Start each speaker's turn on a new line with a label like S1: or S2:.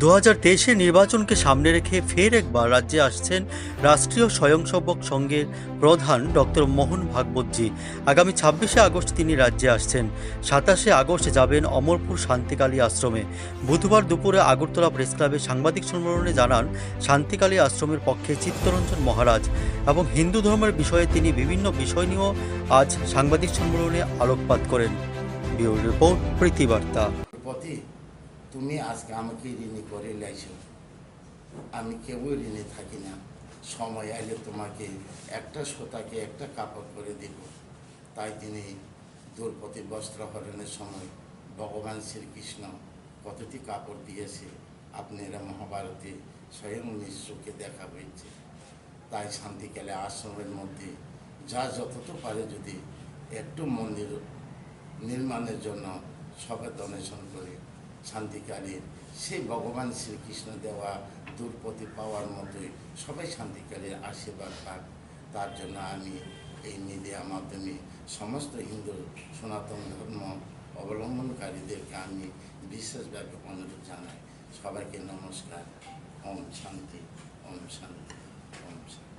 S1: 2023 নির্বাচনকে সামনে রেখে ফের একবার রাজ্যে আসছেন রাষ্ট্রীয় স্বয়ংসেবক সংঘের প্রধান ডক্টর মোহন ভাগবতজি। আগামী 26শে আগস্ট তিনি রাজ্যে আসছেন। 27শে আগস্ট যাবেন অমরপুর শান্তিকালী আশ্রমে। বুধবার দুপুরে আগরতলা প্রেস ক্লাবে সাংবাদিক সম্মেলনে জানান শান্তিকালী আশ্রমের পক্ষে চিত্তরঞ্জন মহারাজ এবং হিন্দু ধর্মের বিষয়ে তিনি বিভিন্ন বিষয় নিয়েও আজ সাংবাদিক সম্মেলনে আলোকপাত করেন। ব্যুরো রিপোর্ট, প্রীতিবার্তা।
S2: তুমি আজকে আমাকে ঋণী করে লাইছো, আমি কেউই ঋণী থাকি না। সময় আইলে তোমাকে একটা সুতাকে একটা কাপড় করে দেব। তাই তিনি দ্রৌপদী বস্ত্রহরণের সময় ভগবান শ্রীকৃষ্ণ কতটি কাপড় দিয়েছে আপনারা মহাভারতে স্বয়ং নিশ্চয়কে দেখা হয়েছে। তাই শান্তিকালে আশ্রমের মধ্যে যা যতটুকু পারে যদি একটু মন্দির নির্মাণের জন্য সবাই ডোনেশন করে শান্তিকালীর সেই ভগবান শ্রীকৃষ্ণ দেওয়া দ্রৌপদী পাওয়ার মতোই সবাই শান্তিকালীর আশীর্বাদ পাক। তার জন্য আমি এই মিডিয়ার মাধ্যমে সমস্ত হিন্দু সনাতন ধর্ম অবলম্বনকারীদেরকে আমি বিশেষভাবে অনুরোধ জানাই। সবাইকে নমস্কার। ওম শান্তি, ওম শান্তি, ওম শান্তি।